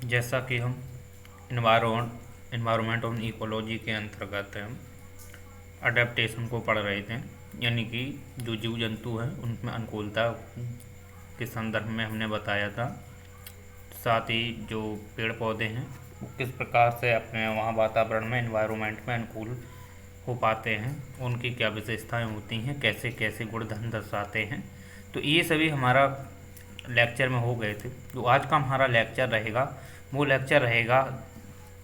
जैसा कि हम इन्वायरमेंट और इकोलॉजी के अंतर्गत हम अडेप्टेशन को पढ़ रहे थे, यानी कि जो जीव जंतु हैं उनमें अनुकूलता के संदर्भ में हमने बताया था। साथ ही जो पेड़ पौधे हैं वो किस प्रकार से अपने वहाँ वातावरण में इन्वायरमेंट में अनुकूल हो पाते हैं, उनकी क्या विशेषताएं होती हैं, कैसे कैसे गुणधर्म दर्शाते हैं। तो ये सभी हमारा लेक्चर में हो गए थे। जो आज का हमारा लेक्चर रहेगा वो लेक्चर रहेगा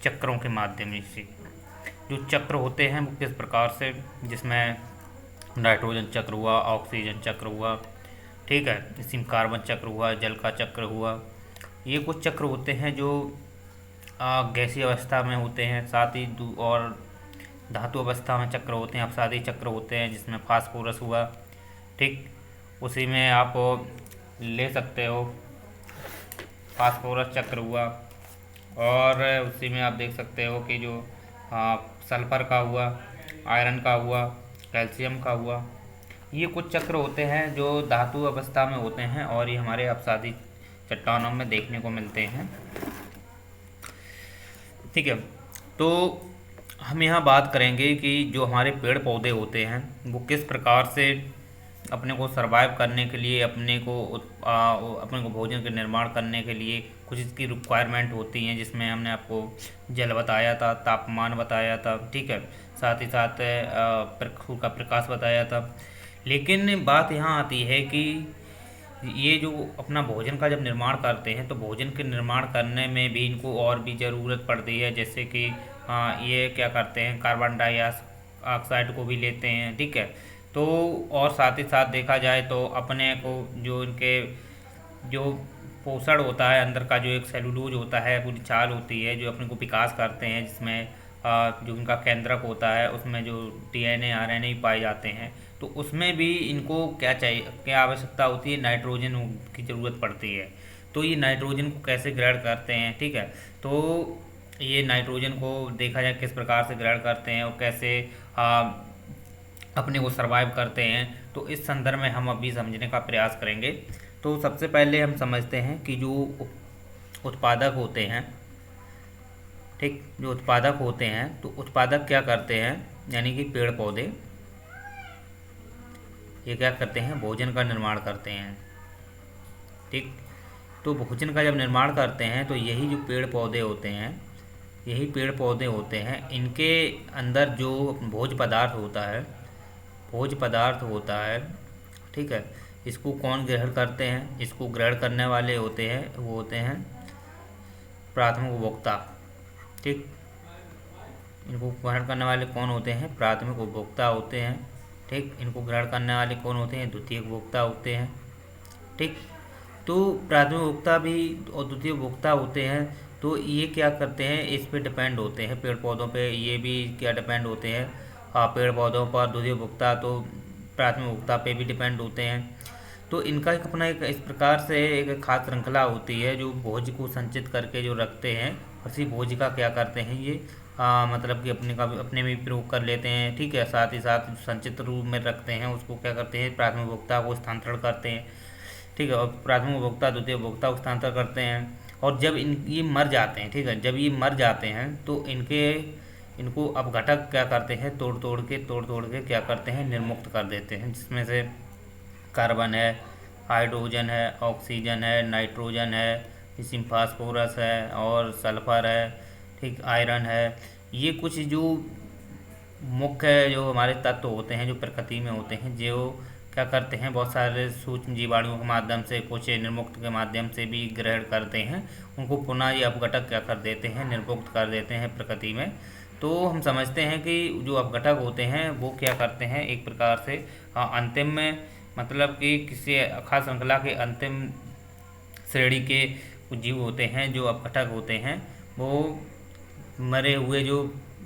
चक्रों के माध्यम से। जो चक्र होते हैं वो किस प्रकार से, जिसमें नाइट्रोजन चक्र हुआ, ऑक्सीजन चक्र हुआ, ठीक है, इसी में कार्बन चक्र हुआ, जल का चक्र हुआ। ये कुछ चक्र होते हैं जो गैसीय अवस्था में होते हैं। साथ ही और धातु अवस्था में चक्र होते हैं, अपसादी चक्र होते हैं, जिसमें फास्फोरस हुआ, ठीक, उसी में आप ले सकते हो फास्फोरस चक्र हुआ। और उसी में आप देख सकते हो कि जो सल्फर का हुआ, आयरन का हुआ, कैल्शियम का हुआ। ये कुछ चक्र होते हैं जो धातु अवस्था में होते हैं और ये हमारे अपसादी चट्टानों में देखने को मिलते हैं, ठीक है। तो हम यहाँ बात करेंगे कि जो हमारे पेड़ पौधे होते हैं वो किस प्रकार से अपने को सरवाइव करने के लिए, अपने को भोजन के निर्माण करने के लिए कुछ इसकी रिक्वायरमेंट होती हैं, जिसमें हमने आपको जल बताया था, तापमान बताया था, ठीक है, साथ ही साथ का प्रकाश बताया था। लेकिन बात यहाँ आती है कि ये जो अपना भोजन का जब निर्माण करते हैं तो भोजन के निर्माण करने में भी इनको और भी ज़रूरत पड़ती है। जैसे कि ये क्या करते हैं, कार्बन डाइऑक्साइड को भी लेते हैं, ठीक है। तो और साथ ही साथ देखा जाए तो अपने को जो इनके जो पोषण होता है अंदर का, जो एक सेलुलोज होता है, पूरी छाल होती है, जो अपने को विकास करते हैं, जिसमें जो इनका केंद्रक होता है उसमें जो डीएनए आरएनए पाए जाते हैं, तो उसमें भी इनको क्या चाहिए, क्या आवश्यकता होती है, नाइट्रोजन की ज़रूरत पड़ती है। तो ये नाइट्रोजन को कैसे ग्रहण करते हैं, ठीक है। तो ये नाइट्रोजन को देखा जाए किस प्रकार से ग्रहण करते हैं और कैसे अपने को सरवाइव करते हैं, तो इस संदर्भ में हम अभी समझने का प्रयास करेंगे। तो सबसे पहले हम समझते हैं कि जो उत्पादक होते हैं, ठीक, जो उत्पादक होते हैं तो उत्पादक क्या करते हैं, यानी कि पेड़ पौधे, ये क्या करते हैं, भोजन का निर्माण करते हैं, ठीक। तो भोजन का जब निर्माण करते हैं तो यही जो पेड़ पौधे होते हैं, यही पेड़ पौधे होते हैं, इनके अंदर जो भोज्य पदार्थ होता है, भोज्य पदार्थ होता है, ठीक है, इसको कौन ग्रहण करते हैं, इसको ग्रहण करने वाले होते हैं, वो होते हैं प्राथमिक उपभोक्ता, ठीक। इनको ग्रहण करने वाले कौन होते हैं, प्राथमिक उपभोक्ता होते हैं, ठीक। इनको ग्रहण करने वाले कौन होते हैं, द्वितीय उपभोक्ता होते हैं, ठीक। तो प्राथमिक उपभोक्ता भी और द्वितीय उपभोक्ता होते हैं, तो ये क्या करते हैं, इस पे डिपेंड होते हैं, पेड़ पौधों पे ये भी क्या डिपेंड होते हैं, पेड़ पौधों पर द्वितीय उपभोक्ता तो प्राथमिक उपभोक्ता पे भी डिपेंड होते हैं। तो इनका एक अपना एक इस प्रकार से एक खाद्य श्रृंखला होती है, जो भोज्य को संचित करके जो रखते हैं, उसी भोज्य का क्या करते हैं ये मतलब कि अपने में प्रयोग कर लेते हैं, ठीक है। साथ ही साथ संचित रूप में रखते हैं, उसको क्या करते हैं, प्राथमिक उपभोक्ता को स्थानांतरण करते हैं, ठीक है, और प्राथमिक उपभोक्ता द्वितीय उपभोक्ता को स्थानांतरण करते हैं। और जब ये मर जाते हैं, ठीक है, जब ये मर जाते हैं तो इनको अपघटक क्या करते हैं, तोड़ तोड़ के क्या करते हैं, निर्मुक्त कर देते हैं, जिसमें से कार्बन है, हाइड्रोजन है, ऑक्सीजन है, नाइट्रोजन है, इसी में फास्फोरस है और सल्फर है, ठीक, आयरन है। ये कुछ जो मुख्य जो हमारे तत्व होते हैं जो प्रकृति में होते हैं, जो क्या करते हैं, बहुत सारे सूक्ष्म जीवाणुओं के माध्यम से, कुछ निर्मुक्त के माध्यम से भी ग्रहण करते हैं, उनको पुनः ये अपघटक क्या कर देते हैं, निर्मुक्त कर देते हैं प्रकृति में। तो हम समझते हैं कि जो अपघटक होते हैं वो क्या करते हैं, एक प्रकार से अंतिम में, मतलब कि किसी खाद्य श्रृंखला के अंतिम श्रेणी के जीव होते हैं, जो अपघटक होते हैं, वो मरे हुए जो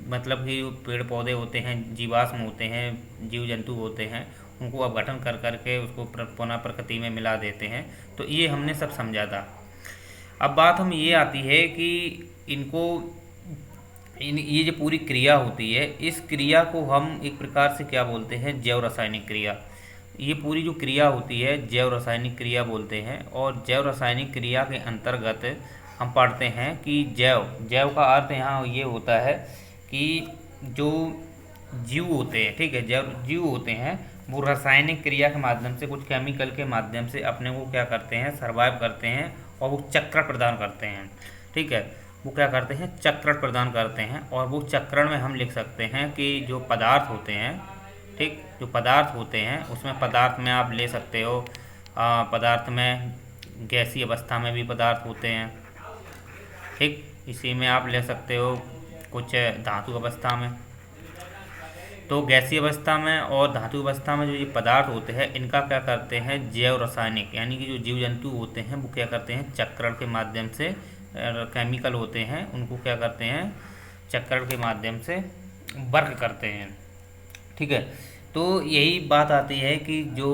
मतलब कि पेड़ पौधे होते हैं, जीवाश्म होते हैं, जीव जंतु होते हैं, उनको अपघटन कर करके उसको पुनः प्रकृति में मिला देते हैं। तो ये हमने सब समझा था। अब बात हम ये आती है कि ये जो पूरी क्रिया होती है, इस क्रिया को हम एक प्रकार से क्या बोलते हैं, जैव रासायनिक क्रिया। ये पूरी जो क्रिया होती है जैव रासायनिक क्रिया बोलते हैं। और जैव रासायनिक क्रिया के अंतर्गत हम पढ़ते हैं कि जैव जैव का अर्थ यहाँ ये होता है कि जो जीव होते हैं, ठीक है, जैव जीव होते हैं वो रासायनिक क्रिया के माध्यम से, कुछ केमिकल के माध्यम से अपने को क्या करते हैं, सर्वाइव करते हैं और वो चक्र प्रदान करते हैं, ठीक है। वो क्या करते हैं, चक्रण प्रदान करते हैं। और वो चक्रण में हम लिख सकते हैं कि जो पदार्थ होते हैं, ठीक, जो पदार्थ होते हैं उसमें पदार्थ में आप ले सकते हो, पदार्थ में गैसीय अवस्था में भी पदार्थ होते हैं, ठीक, इसी में आप ले सकते हो कुछ धातु अवस्था में। तो गैसीय अवस्था में और धातु अवस्था में जो ये पदार्थ होते हैं इनका क्या करते हैं, जैव रासायनिक यानी कि जो जीव जंतु होते हैं वो क्या करते हैं, चक्रण के माध्यम से, केमिकल होते हैं उनको क्या करते हैं, चक्रण के माध्यम से वर्क करते हैं, ठीक है। तो यही बात आती है कि जो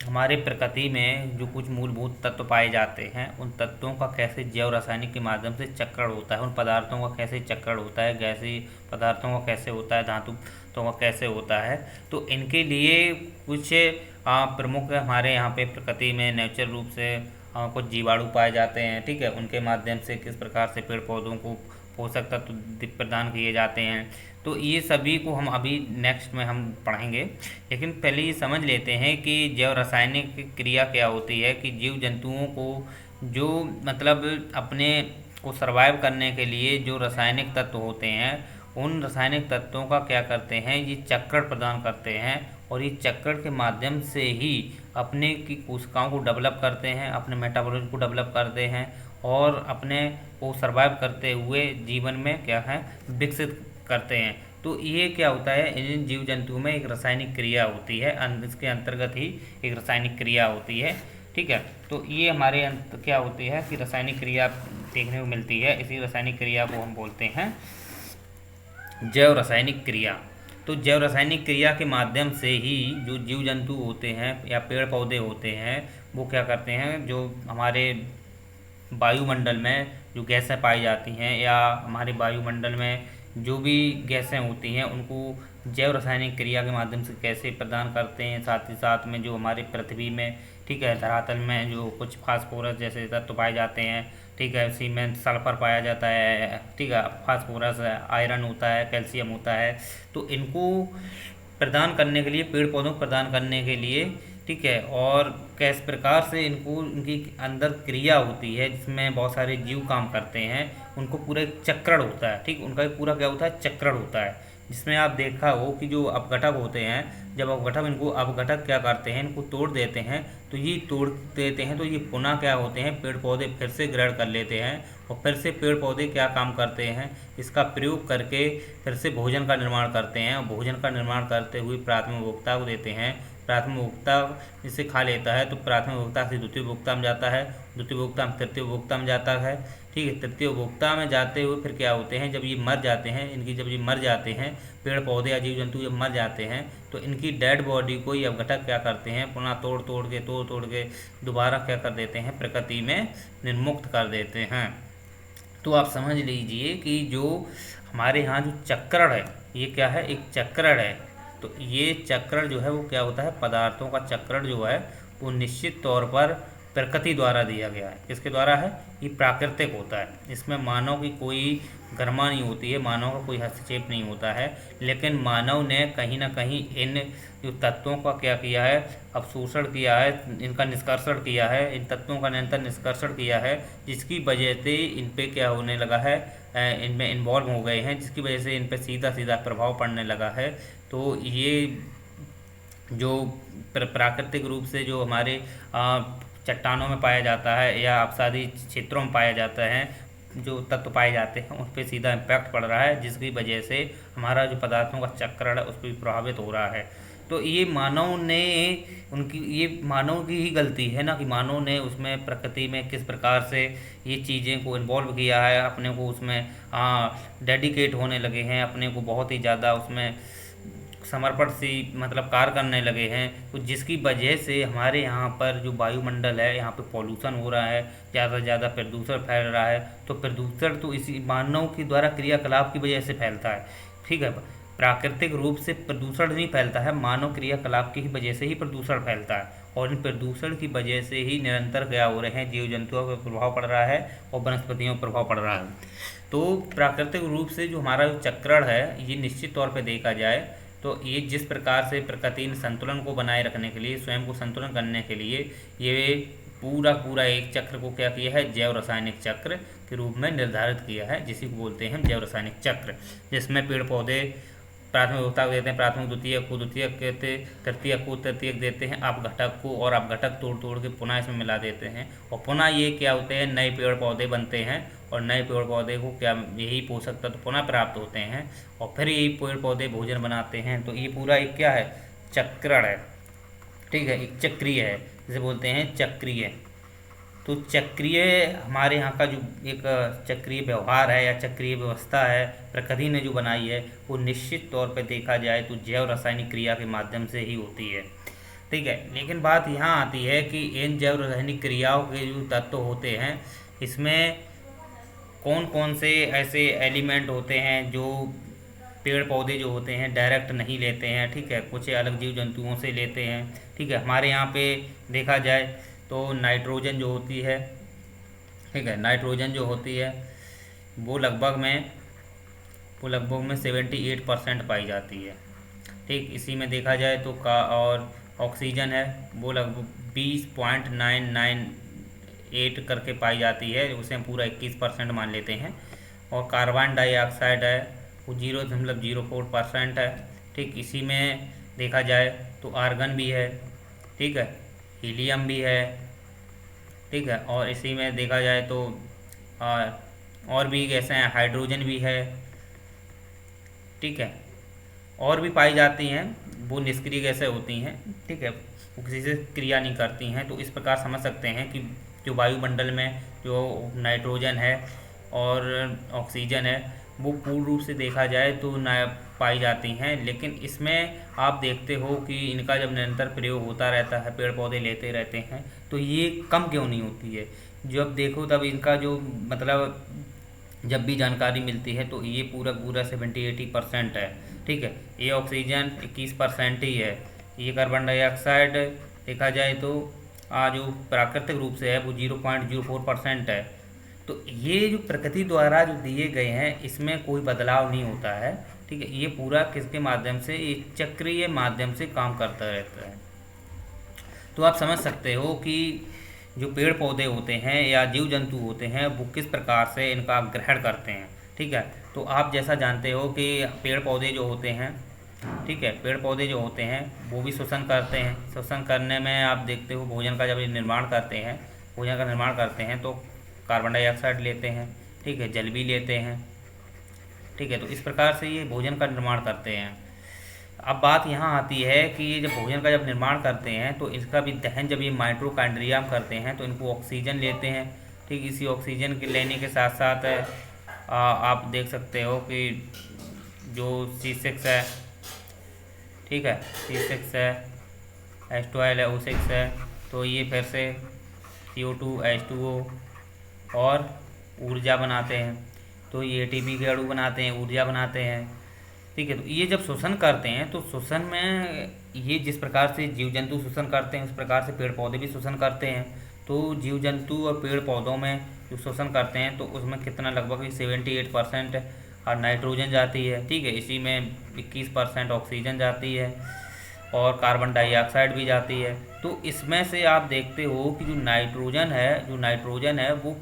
हमारे प्रकृति में जो कुछ मूलभूत तत्व पाए जाते हैं उन तत्वों का कैसे जैव रासायनिक के माध्यम से चक्रण होता है, उन पदार्थों का कैसे चक्रण होता है, गैसीय पदार्थों का कैसे होता है, धातु तो वह कैसे होता है। तो इनके लिए कुछ प्रमुख हमारे यहाँ पे प्रकृति में नेचुरल रूप से कुछ जीवाणु पाए जाते हैं, ठीक है, उनके माध्यम से किस प्रकार से पेड़ पौधों को पोषक तत्व प्रदान किए जाते हैं। तो ये सभी को हम अभी नेक्स्ट में हम पढ़ेंगे, लेकिन पहले ये समझ लेते हैं कि जैव रासायनिक क्रिया क्या होती है। कि जीव जंतुओं को जो मतलब अपने को सर्वाइव करने के लिए जो रासायनिक तत्व होते हैं उन रासायनिक तत्वों का क्या करते हैं, ये चक्रण प्रदान करते हैं और ये चक्रण के माध्यम से ही अपने की कोशिकाओं को डेवलप करते हैं, अपने मेटाबॉलिज्म को डेवलप करते हैं और अपने को सर्वाइव करते हुए जीवन में क्या है, विकसित करते हैं। तो ये क्या होता है, इन जीव जंतुओं में एक रासायनिक क्रिया होती है, इसके अंतर्गत ही एक रासायनिक क्रिया होती है, ठीक है। तो ये हमारे क्या होती है कि रासायनिक क्रिया देखने को मिलती है, इसी रासायनिक क्रिया को हम बोलते हैं जैव रासायनिक क्रिया। तो जैव रासायनिक क्रिया के माध्यम से ही जो जीव जंतु होते हैं या पेड़ पौधे होते हैं वो क्या करते हैं, जो हमारे वायुमंडल में जो गैसें पाई जाती हैं या हमारे वायुमंडल में जो भी गैसें होती हैं उनको जैव रासायनिक क्रिया के माध्यम से कैसे प्रदान करते हैं। साथ ही साथ में जो हमारे पृथ्वी में, ठीक है, धरातल में जो कुछ फास्फोरस जैसे तत्व पाए जाते हैं, ठीक है, उसी में सल्फर पाया जाता है, ठीक है, फास्फोरस, आयरन होता है, कैल्शियम होता है। तो इनको प्रदान करने के लिए, पेड़ पौधों को प्रदान करने के लिए, ठीक है, और किस प्रकार से इनको उनकी अंदर क्रिया होती है जिसमें बहुत सारे जीव काम करते हैं, उनको पूरा एक चक्रण होता है, ठीक, उनका एक पूरा क्या होता है, चक्रण होता है। जिसमें आप देखा हो कि जो अपघटक होते हैं, जब अपघटक क्या करते हैं, इनको तोड़ देते हैं, तो ये तोड़ देते हैं तो ये पुनः क्या होते हैं, पेड़ पौधे फिर से ग्रहण कर लेते हैं और फिर से पेड़ पौधे क्या काम करते हैं, इसका प्रयोग करके फिर से भोजन का निर्माण करते हैं और भोजन का निर्माण करते हुए प्राथमिक उपभोक्ता को देते हैं। प्राथमिक उपभोक्ता जिसे खा लेता है तो प्राथमिक उपभोक्ता से द्वितीय उपभोक्ता में जाता है, द्वितीय उपभोक्ता में तृतीय उपभोक्ता में जाता है, ठीक है। तृतीय उपभोक्ता में जाते हुए फिर क्या होते हैं, जब ये मर जाते हैं, जब ये मर जाते हैं, पेड़ पौधे या जीव जंतु जब मर जाते हैं तो इनकी डेड बॉडी को ये अपघटक क्या करते हैं, पुनः तोड़ तोड़ के दोबारा क्या कर देते हैं, प्रकृति में निर्मुक्त कर देते हैं। तो आप समझ लीजिए कि जो हमारे यहाँ जो चक्रण है ये क्या है, एक चक्रण है। तो ये चक्रण जो है वो क्या होता है, पदार्थों का चक्रण जो है वो निश्चित तौर पर प्रकृति द्वारा दिया गया है। किसके द्वारा है, ये प्राकृतिक होता है, इसमें मानव की कोई गरिमा नहीं होती है, मानव का कोई हस्तक्षेप नहीं होता है। लेकिन मानव ने कहीं ना कहीं इन जो तत्वों का क्या किया है, अवशोषण किया है, इनका निष्कर्षण किया है, इन तत्वों का निरंतर निष्कर्षण किया है, जिसकी वजह से इन पे क्या होने लगा है, इनमें इन्वॉल्व हो गए हैं, जिसकी वजह से इन पे सीधा सीधा प्रभाव पड़ने लगा है। तो ये जो प्राकृतिक रूप से जो हमारे चट्टानों में पाया जाता है या अपसादी क्षेत्रों में पाया जाता है, जो तत्व पाए जाते हैं उन पर सीधा इम्पैक्ट पड़ रहा है, जिसकी वजह से हमारा जो पदार्थों का चक्रण है उस पर भी प्रभावित हो रहा है। तो ये मानव ने ये मानव की ही गलती है ना, कि मानव ने उसमें प्रकृति में किस प्रकार से ये चीज़ें को इन्वॉल्व किया है, अपने को उसमें डेडिकेट होने लगे हैं, अपने को बहुत ही ज़्यादा उसमें समर्पण सी मतलब कार्य करने लगे हैं। तो जिसकी वजह से हमारे यहाँ पर जो वायुमंडल है यहाँ पे पॉल्यूशन हो रहा है, ज़्यादा से ज़्यादा प्रदूषण फैल रहा है। तो प्रदूषण तो इसी मानव के द्वारा क्रियाकलाप की वजह से फैलता है, ठीक है। प्राकृतिक रूप से प्रदूषण नहीं फैलता है, मानव क्रियाकलाप की ही वजह से ही प्रदूषण फैलता है, और इन प्रदूषण की वजह से ही निरंतर क्या हो रहे हैं, जीव जंतुओं पर प्रभाव पड़ रहा है और वनस्पतियों पर प्रभाव पड़ रहा है। तो प्राकृतिक रूप से जो हमारा जो चक्रण है, ये निश्चित तौर पर देखा जाए तो ये जिस प्रकार से प्रकृति ने संतुलन को बनाए रखने के लिए, स्वयं को संतुलन करने के लिए ये पूरा एक चक्र को क्या किया है, जैव रासायनिक चक्र के रूप में निर्धारित किया है, जिसी को बोलते हैं जैव रासायनिक चक्र, जिसमें पेड़ पौधे प्राथमिक अवस्था को देते हैं, प्राथमिक द्वितीयक को द्वितीयक कहते, तृतीयक को तृतीयक देते हैं, अपघटक को, और अपघटक तोड़ के पुनः इसमें मिला देते हैं, और पुनः ये क्या होते हैं, नए पेड़ पौधे बनते हैं, और नए पेड़ पौधे को क्या यही पोषक तत्व पुनः प्राप्त होते हैं, और फिर यही पेड़ पौधे भोजन बनाते हैं। तो ये पूरा एक क्या है, चक्रण है, ठीक है, एक चक्रीय है, जिसे बोलते हैं चक्रीय। तो चक्रीय हमारे यहाँ का जो एक चक्रीय व्यवहार है या चक्रीय व्यवस्था है प्रकृति ने जो बनाई है, वो निश्चित तौर पर देखा जाए तो जैव रासायनिक क्रिया के माध्यम से ही होती है, ठीक है। लेकिन बात यहाँ आती है कि इन जैव रासायनिक क्रियाओं के जो तत्व होते हैं, इसमें कौन कौन से ऐसे एलिमेंट होते हैं जो पेड़ पौधे जो होते हैं डायरेक्ट नहीं लेते हैं, ठीक है, कुछ अलग जीव जंतुओं से लेते हैं, ठीक है। हमारे यहाँ पे देखा जाए तो नाइट्रोजन जो होती है, ठीक है, नाइट्रोजन जो होती है वो लगभग में 78% पाई जाती है, ठीक। इसी में देखा जाए तो और ऑक्सीजन है वो लगभग 20.998 करके पाई जाती है, उसे हम पूरा 21% मान लेते हैं, और कार्बन डाइऑक्साइड है वो 0.04% है, ठीक। इसी में देखा जाए तो आर्गन भी है, ठीक है, हीलियम भी है, ठीक है, और इसी में देखा जाए तो और भी गैसें हैं, हाइड्रोजन भी है, ठीक है, और भी पाई जाती हैं, वो निष्क्रिय गैसें होती हैं, ठीक है, वो किसी से क्रिया नहीं करती हैं। तो इस प्रकार समझ सकते हैं कि जो वायुमंडल में जो नाइट्रोजन है और ऑक्सीजन है वो पूर्ण रूप से देखा जाए तो ना पाई जाती हैं, लेकिन इसमें आप देखते हो कि इनका जब निरंतर प्रयोग होता रहता है, पेड़ पौधे लेते रहते हैं, तो ये कम क्यों नहीं होती है। जब देखो तब इनका जो मतलब जब भी जानकारी मिलती है तो ये पूरा 70-80% है, ठीक है। ये ऑक्सीजन 21% ही है, ये कार्बन डाइऑक्साइड देखा जाए तो जो प्राकृतिक रूप से है वो 0.04% है। तो ये जो प्रकृति द्वारा जो दिए गए हैं इसमें कोई बदलाव नहीं होता है, ठीक है। ये पूरा किसके माध्यम से, एक चक्रीय माध्यम से काम करता रहता है। तो आप समझ सकते हो कि जो पेड़ पौधे होते हैं या जीव जंतु होते हैं वो किस प्रकार से इनका ग्रहण करते हैं, ठीक है। तो आप जैसा जानते हो कि पेड़ पौधे जो होते हैं, ठीक है, पेड़ पौधे जो होते हैं वो भी श्वसन करते हैं। श्वसन करने में आप देखते हो भोजन का जब ये निर्माण करते हैं, भोजन का निर्माण करते हैं तो कार्बन डाइऑक्साइड लेते हैं, ठीक है, जल भी लेते हैं, ठीक है। तो इस प्रकार से ये भोजन का निर्माण करते हैं। अब बात यहाँ आती है कि ये जब भोजन का जब निर्माण करते हैं तो इसका भी दहन जब ये माइटोकॉन्ड्रिया में करते हैं तो इनको ऑक्सीजन लेते हैं, ठीक। इसी ऑक्सीजन के लेने के साथ साथ आप देख सकते हो कि जो C6 है, ठीक है, C6 है, H12 है, O6 है, तो ये फिर से CO2 H2O और ऊर्जा बनाते हैं, तो ये ATP के अणु बनाते हैं, ऊर्जा बनाते हैं, ठीक है। तो ये जब श्वसन करते हैं तो श्वसन में ये जिस प्रकार से जीव जंतु श्वसन करते हैं उस प्रकार से पेड़ पौधे भी श्वसन करते हैं। तो जीव जंतु और पेड़ पौधों में जो श्वसन करते हैं तो उसमें कितना लगभग 78% और नाइट्रोजन जाती है, ठीक है। इसी में 21% ऑक्सीजन जाती है और कार्बन डाइऑक्साइड भी जाती है। तो इसमें से आप देखते हो कि जो नाइट्रोजन है वो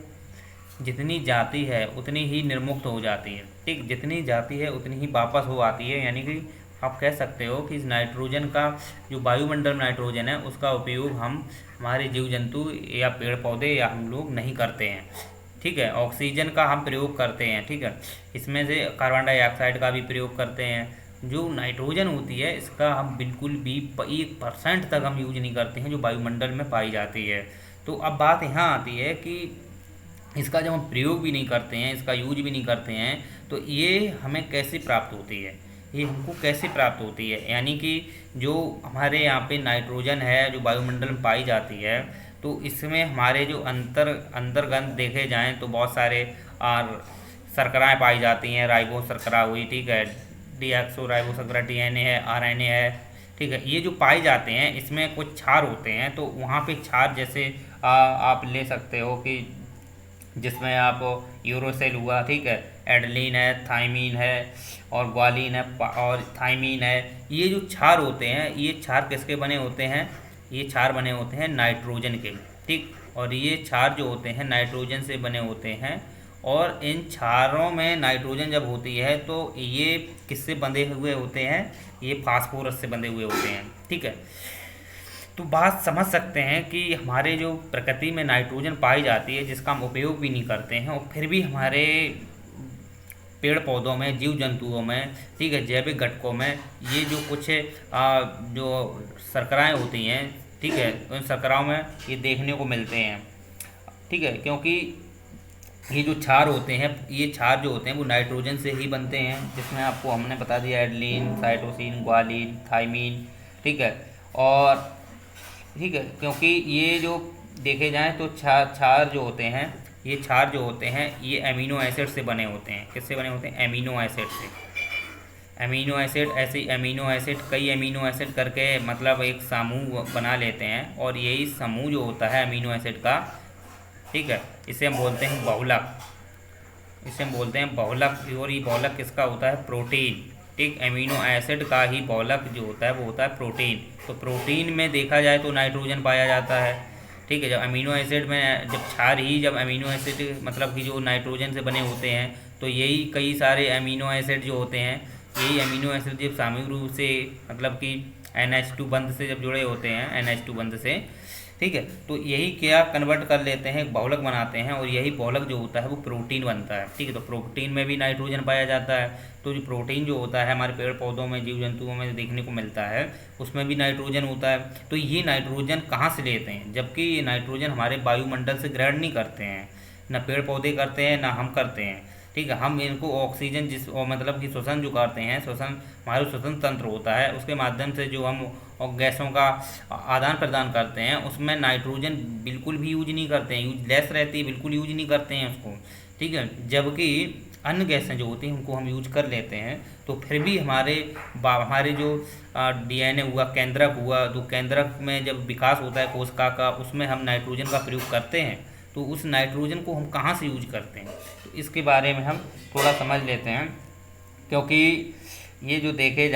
जितनी जाती है उतनी ही निर्मुक्त हो जाती है, ठीक। जितनी जाती है उतनी ही वापस हो आती है, यानी कि आप कह सकते हो कि इस नाइट्रोजन का जो वायुमंडल में नाइट्रोजन है उसका उपयोग हम हमारे जीव जंतु या पेड़ पौधे या हम लोग नहीं करते हैं, ठीक है। ऑक्सीजन का हम प्रयोग करते हैं, ठीक है। इसमें से कार्बन डाइऑक्साइड का भी प्रयोग करते हैं। जो नाइट्रोजन होती है इसका हम बिल्कुल भी 1% तक हम यूज नहीं करते हैं जो वायुमंडल में पाई जाती है। तो अब बात यहाँ आती है कि इसका जब हम प्रयोग भी नहीं करते हैं, इसका यूज भी नहीं करते हैं, तो ये हमें कैसे प्राप्त होती है, ये हमको कैसे प्राप्त होती है। यानी कि जो हमारे यहाँ पे नाइट्रोजन है जो वायुमंडल में पाई जाती है तो इसमें हमारे जो अंतर्गंध देखे जाएं तो बहुत सारे शर्कराएँ पाई जाती हैं, राइबोस शर्करा हुई, ठीक है, डीऑक्सोराइबोसल्फर DNA है, RNA है, ठीक है। ये जो पाए जाते हैं इसमें कुछ क्षार होते हैं, तो वहाँ पे क्षार जैसे आप ले सकते हो कि जिसमें आप यूरोसेल हुआ, ठीक है, एडलिन है, थाइमीन है और ग्वालिन है और थाइमीन है। ये जो क्षार होते हैं, ये क्षार किसके बने होते हैं? ये क्षार बने होते हैं नाइट्रोजन के, ठीक। और ये क्षार जो होते हैं नाइट्रोजन से बने होते हैं, और इन क्षारों में नाइट्रोजन जब होती है तो ये किससे बंधे हुए होते हैं? ये फास्फोरस से बंधे हुए होते हैं, ठीक है। तो बात समझ सकते हैं कि हमारे जो प्रकृति में नाइट्रोजन पाई जाती है, जिसका हम उपयोग भी नहीं करते हैं, और फिर भी हमारे पेड़ पौधों में, जीव जंतुओं में, ठीक है, जैविक घटकों में ये जो कुछ जो शर्कराएँ होती हैं, ठीक है, उन शर्कराओं में ये देखने को मिलते हैं, ठीक है। क्योंकि ये जो क्षार होते हैं, ये क्षार जो होते हैं वो नाइट्रोजन से ही बनते हैं, जिसमें आपको हमने बता दिया एडलिन, साइटोसिन, ग्वालिन, थाइमीन, ठीक है। और ठीक है, क्योंकि ये जो देखे जाएँ तो क्षार जो होते हैं, ये क्षार जो होते हैं ये अमीनो एसिड से बने होते हैं। किससे बने होते हैं? अमीनो एसिड से। अमीनो एसिड, ऐसे अमीनो एसिड, कई अमीनो एसिड करके मतलब एक समूह बना लेते हैं, और यही समूह जो होता है अमीनो एसिड का, ठीक है, इसे हम बोलते हैं बहुलक। इसे हम बोलते हैं बहुलक। और ये बहुलक किसका होता है? प्रोटीन, ठीक। अमीनो एसिड का ही बहुलक जो होता है वो होता है प्रोटीन। तो प्रोटीन में देखा जाए तो नाइट्रोजन पाया जाता है, ठीक है। जब अमीनो एसिड में, जब क्षार ही, जब अमीनो एसिड मतलब कि जो नाइट्रोजन से बने होते हैं, तो यही कई सारे अमीनो एसिड जो होते हैं, यही अमीनो एसिड जब सामूहिक रूप से मतलब कि NH2 बंध से जब जुड़े होते हैं, NH2 बंध से, ठीक है, तो यही क्या कन्वर्ट कर लेते हैं, बहुलक बनाते हैं, और यही बहुलक जो होता है वो प्रोटीन बनता है, ठीक है। तो प्रोटीन में भी नाइट्रोजन पाया जाता है। तो जो प्रोटीन जो होता है हमारे पेड़ पौधों में, जीव जंतुओं में देखने को मिलता है, उसमें भी नाइट्रोजन होता है। तो ये नाइट्रोजन कहाँ से लेते हैं? जबकि ये नाइट्रोजन हमारे वायुमंडल से ग्रहण नहीं करते हैं, ना पेड़ पौधे करते हैं, ना हम करते हैं, ठीक है। हम इनको ऑक्सीजन मतलब कि श्वसन जो करते हैं, श्वसन हमारा श्वसन तंत्र होता है, उसके माध्यम से जो हम और गैसों का आदान प्रदान करते हैं, उसमें नाइट्रोजन बिल्कुल भी यूज नहीं करते हैं, यूज लेस रहती है, बिल्कुल यूज नहीं करते हैं उसको, ठीक है। जबकि अन्य गैसें जो होती हैं उनको हम यूज कर लेते हैं। तो फिर भी हमारे जो DNA हुआ, केंद्रक हुआ, तो केंद्रक में जब विकास होता है कोशिका का, उसमें हम नाइट्रोजन का प्रयोग करते हैं। तो उस नाइट्रोजन को हम कहाँ से यूज करते हैं, तो इसके बारे में हम थोड़ा समझ लेते हैं। क्योंकि ये जो देखे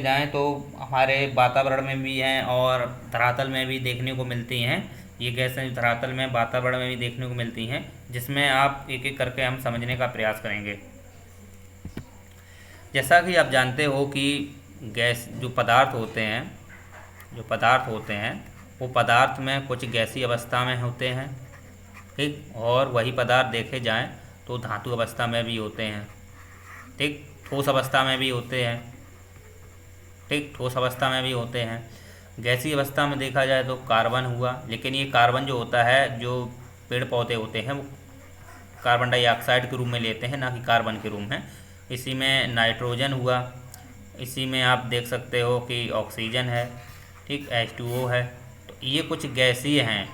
जाएं तो हमारे वातावरण में भी हैं और धरातल में भी देखने को मिलती हैं। ये गैसें धरातल में, वातावरण में भी देखने को मिलती हैं, जिसमें आप एक एक करके हम समझने का प्रयास करेंगे। जैसा कि आप जानते हो कि गैस जो पदार्थ होते हैं वो पदार्थ में कुछ गैसीय अवस्था में होते हैं, ठीक। और वही पदार्थ देखे जाएं तो धातु अवस्था में भी होते हैं, ठीक। ठोस अवस्था में भी होते हैं, ठीक। ठोस अवस्था में भी होते हैं। गैसीय अवस्था में देखा जाए तो कार्बन हुआ, लेकिन ये कार्बन जो होता है, जो पेड़ पौधे होते हैं वो कार्बन डाइऑक्साइड के रूप में लेते हैं, ना कि कार्बन के रूप में। इसी में नाइट्रोजन हुआ, इसी में आप देख सकते हो कि ऑक्सीजन है, ठीक, H2O है। तो ये कुछ गैसीय हैं,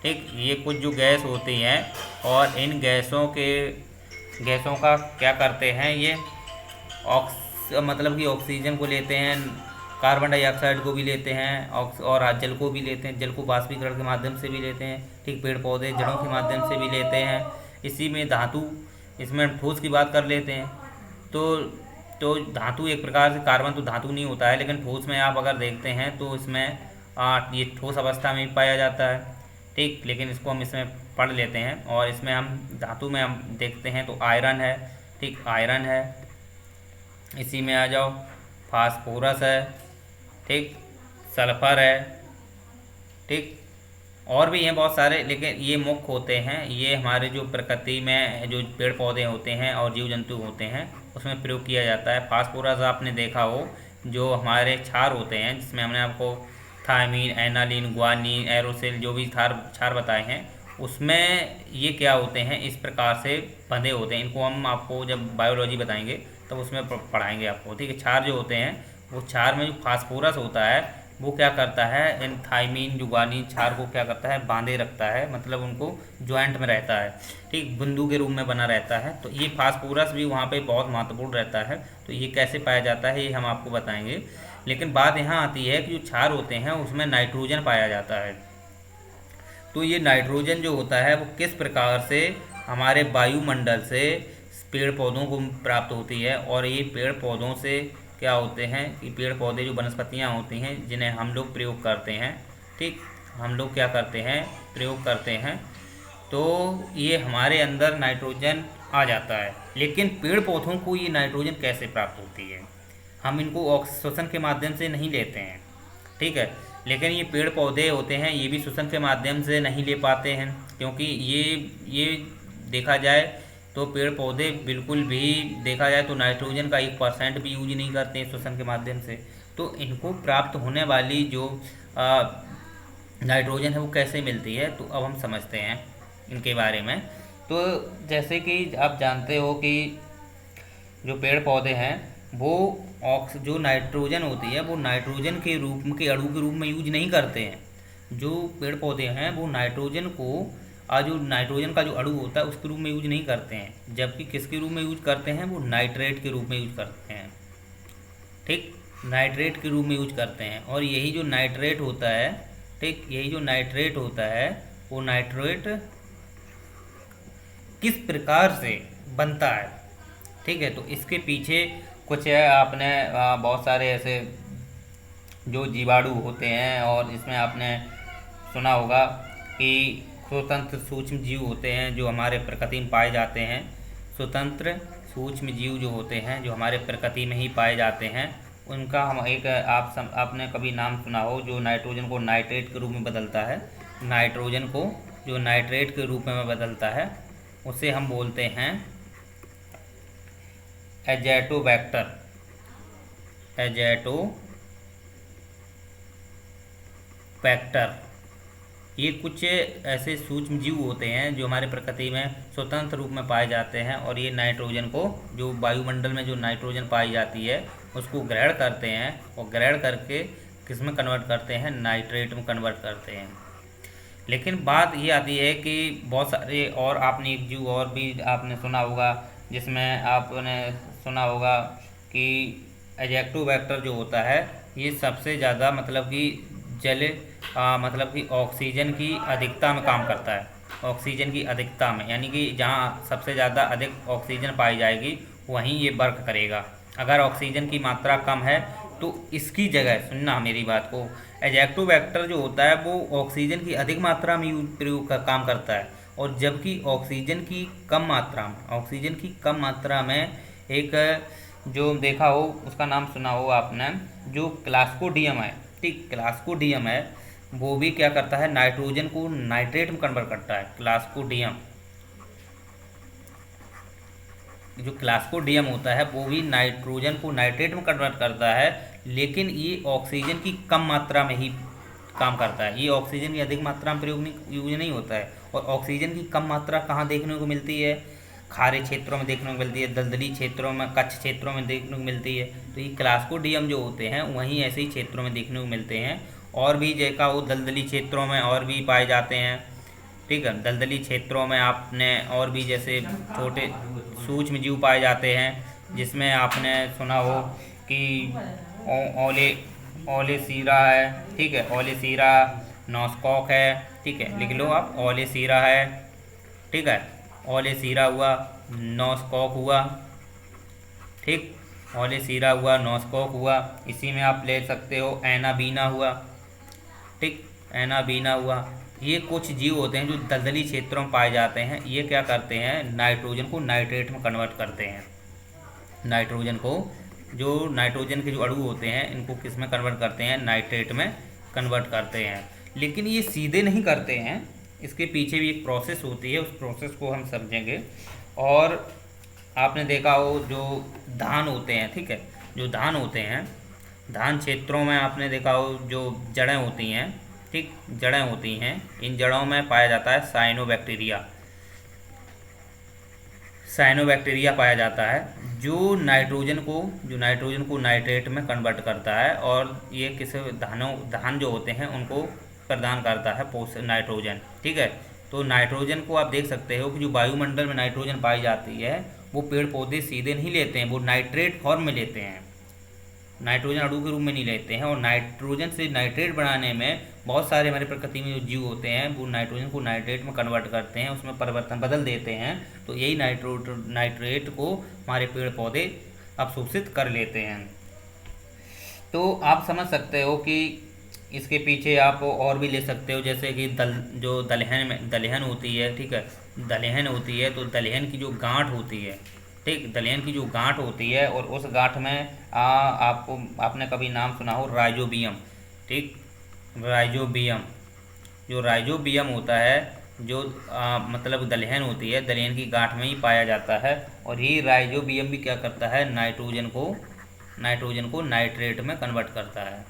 ठीक। ये कुछ जो गैस होती हैं, और इन गैसों का क्या करते हैं, ये मतलब कि ऑक्सीजन को लेते हैं, कार्बन डाइऑक्साइड को भी लेते हैं, और जल को भी लेते हैं, जल को बाष्पीकरण के माध्यम से भी लेते हैं, ठीक। पेड़ पौधे जड़ों के माध्यम से भी लेते हैं। इसी में धातु, इसमें हम ठोस की बात कर लेते हैं। तो धातु एक प्रकार से, कार्बन तो धातु नहीं होता है, लेकिन ठोस में आप अगर देखते हैं तो इसमें ये ठोस अवस्था में भी पाया जाता है, ठीक। लेकिन इसको हम इसमें पढ़ लेते हैं। और इसमें हम धातु में हम देखते हैं तो आयरन है, ठीक, आयरन है। इसी में आ जाओ, फास्फोरस है, ठीक, सल्फर है, ठीक। और भी हैं बहुत सारे, लेकिन ये मुख्य होते हैं। ये हमारे जो प्रकृति में जो पेड़ पौधे होते हैं और जीव जंतु होते हैं उसमें प्रयोग किया जाता है। फास्फोरस आपने देखा हो, जो हमारे क्षार होते हैं, जिसमें हमने आपको थायमीन, एनालिन, ग्वानिन, एरोसिल जो भी क्षार बताए हैं, उसमें ये क्या होते हैं, इस प्रकार से बंधे होते हैं। इनको हम आपको जब बायोलॉजी बताएंगे तब उसमें पढ़ाएंगे आपको, ठीक है। क्षार जो होते हैं, वो क्षार में जो फास्फोरस होता है वो क्या करता है, इन थाइमीन जो ग्वानिन क्षार को क्या करता है, बांधे रखता है, मतलब उनको ज्वाइंट में रहता है, ठीक, बिंदु के रूप में बना रहता है। तो ये फास्फोरस भी वहाँ पे बहुत महत्वपूर्ण रहता है। तो ये कैसे पाया जाता है ये हम आपको बताएंगे। लेकिन बात यहाँ आती है कि जो क्षार होते हैं उसमें नाइट्रोजन पाया जाता है। तो ये नाइट्रोजन जो होता है वो किस प्रकार से हमारे वायुमंडल से पेड़ पौधों को प्राप्त होती है, और ये पेड़ पौधों से क्या होते हैं कि पेड़ पौधे जो वनस्पतियाँ होती हैं जिन्हें हम लोग प्रयोग करते हैं, ठीक, हम लोग क्या करते हैं, प्रयोग करते हैं, तो ये हमारे अंदर नाइट्रोजन आ जाता है। लेकिन पेड़ पौधों को ये नाइट्रोजन कैसे प्राप्त होती है, हम इनको श्वसन के माध्यम से नहीं लेते हैं, ठीक है। लेकिन ये पेड़ पौधे होते हैं ये भी श्वसन के माध्यम से नहीं ले पाते हैं, क्योंकि ये देखा जाए तो पेड़ पौधे बिल्कुल भी देखा जाए तो नाइट्रोजन का 1% भी यूज नहीं करते हैं श्वसन के माध्यम से। तो इनको प्राप्त होने वाली जो नाइट्रोजन है वो कैसे मिलती है, तो अब हम समझते हैं इनके बारे में। तो जैसे कि आप जानते हो कि जो पेड़ पौधे हैं वो जो नाइट्रोजन होती है वो नाइट्रोजन के रूप के अणु के रूप में यूज नहीं करते हैं। जो पेड़ पौधे हैं वो नाइट्रोजन को जो नाइट्रोजन का जो अणु होता है उसके रूप में यूज नहीं करते हैं, जबकि किसके रूप में यूज करते हैं, वो नाइट्रेट के रूप में यूज करते हैं, ठीक, नाइट्रेट के रूप में यूज करते हैं। और यही जो नाइट्रेट होता है, ठीक, यही जो नाइट्रेट होता है वो नाइट्रेट किस प्रकार से बनता है, ठीक है। तो इसके पीछे कुछ है, आपने बहुत सारे ऐसे जो जीवाणु होते हैं, और इसमें आपने सुना होगा कि स्वतंत्र सूक्ष्म जीव होते हैं जो हमारे प्रकृति में पाए जाते हैं। स्वतंत्र सूक्ष्म जीव जो होते हैं जो हमारे प्रकृति में ही पाए जाते हैं, उनका हम एक आपने कभी नाम सुना हो, जो नाइट्रोजन को नाइट्रेट के रूप में बदलता है, नाइट्रोजन को जो नाइट्रेट के रूप में बदलता है उसे हम बोलते हैं एज़ोटोबैक्टर। एज़ोटोबैक्टर ये कुछ ऐसे सूक्ष्म जीव होते हैं जो हमारे प्रकृति में स्वतंत्र रूप में पाए जाते हैं, और ये नाइट्रोजन को, जो वायुमंडल में जो नाइट्रोजन पाई जाती है उसको ग्रहण करते हैं, और ग्रहण करके किस में कन्वर्ट करते हैं, नाइट्रेट में कन्वर्ट करते हैं। लेकिन बात ये आती है कि बहुत सारे और आपने एक जीव और भी आपने सुना होगा, जिसमें आपने सुना होगा कि एज़ोटोबैक्टर जो होता है ये सबसे ज़्यादा मतलब कि मतलब कि ऑक्सीजन की अधिकता में काम करता है, ऑक्सीजन की अधिकता में, यानी कि जहाँ सबसे ज़्यादा अधिक ऑक्सीजन पाई जाएगी वहीं ये वर्क करेगा। अगर ऑक्सीजन की मात्रा कम है तो इसकी जगह, सुनना मेरी बात को, एज़ोटोबैक्टर जो होता है वो ऑक्सीजन की अधिक मात्रा में प्रयोग का काम करता है, और जबकि ऑक्सीजन की कम मात्रा में एक जो देखा हो उसका नाम सुना हो आपने, जो क्लास्कोडियम है, ठीक, क्लास्कोडियम है, वो भी क्या करता है, नाइट्रोजन को नाइट्रेट में कन्वर्ट करता है। क्लास्कोडियम, जो क्लास्कोडियम होता है वो भी नाइट्रोजन को नाइट्रेट में कन्वर्ट करता है, लेकिन ये ऑक्सीजन की कम मात्रा में ही काम करता है। ये ऑक्सीजन की अधिक मात्रा में प्रयोग यूज नहीं होता है। और ऑक्सीजन की कम मात्रा कहाँ देखने को मिलती है, खारे क्षेत्रों में देखने को मिलती है, दलदली क्षेत्रों में, कच्छ क्षेत्रों में देखने को मिलती है। तो ये क्लास्कोडियम जो होते हैं वहीं ऐसे ही क्षेत्रों में देखने को मिलते हैं, और भी जैसा वो दलदली क्षेत्रों में और भी पाए जाते हैं, ठीक है। दलदली क्षेत्रों में आपने और भी जैसे छोटे सूक्ष्म जीव पाए जाते हैं, जिसमें आपने सुना हो कि ओलेसीरा है, ठीक है, ओलेसीरा, नॉस्कॉक है, ठीक है, लिख लो आप, ओलेसीरा है, ठीक है, ओलेसीरा हुआ, नॉस्कॉक हुआ, ठीक, ओलेसीरा हुआ, नॉस्कॉक हुआ। इसी में आप ले सकते हो एनाबीना हुआ, ठीक, एनाबीना हुआ। ये कुछ जीव होते हैं जो दलदली क्षेत्रों में पाए जाते हैं। ये क्या करते हैं, नाइट्रोजन को नाइट्रेट में कन्वर्ट करते हैं। नाइट्रोजन को, जो नाइट्रोजन के जो अणु होते हैं इनको किस में कन्वर्ट करते हैं, नाइट्रेट में कन्वर्ट करते हैं। लेकिन ये सीधे नहीं करते हैं, इसके पीछे भी एक प्रोसेस होती है, उस प्रोसेस को हम समझेंगे। और आपने देखा हो जो धान होते हैं, ठीक है, जो धान होते हैं, धान क्षेत्रों में आपने देखा हो जो जड़ें होती हैं, ठीक, जड़ें होती हैं, इन जड़ों में पाया जाता है साइनोबैक्टीरिया पाया जाता है, जो नाइट्रोजन को नाइट्रेट में कन्वर्ट करता है, और ये किसी धान जो होते हैं उनको प्रदान करता है नाइट्रोजन। ठीक है, तो नाइट्रोजन को आप देख सकते हो कि जो वायुमंडल में नाइट्रोजन पाई जाती है वो पेड़ पौधे सीधे नहीं लेते हैं, वो नाइट्रेट फॉर्म में लेते हैं, नाइट्रोजन अणु के रूप में नहीं लेते हैं। और नाइट्रोजन से नाइट्रेट बनाने में बहुत सारे हमारे प्रकृति में जो जीव होते हैं वो नाइट्रोजन को नाइट्रेट में कन्वर्ट करते हैं, उसमें परिवर्तन बदल देते हैं, तो यही नाइट्रेट को हमारे पेड़ पौधे अवशोषित कर लेते हैं। तो आप समझ सकते हो कि इसके पीछे आप और भी ले सकते हो, जैसे कि जो दलहन होती है, ठीक है, दलहन होती है, तो दलहन की जो गांठ होती है, ठीक, दलहन की जो गांठ होती है, और उस गांठ में आपने कभी नाम सुना हो राइजोबियम, ठीक, राइजोबियम, जो राइजोबियम होता है, जो मतलब दलहन होती है, दलहन की गांठ में ही पाया जाता है, और ये राइजोबियम भी क्या करता है, नाइट्रोजन को नाइट्रेट में कन्वर्ट करता है।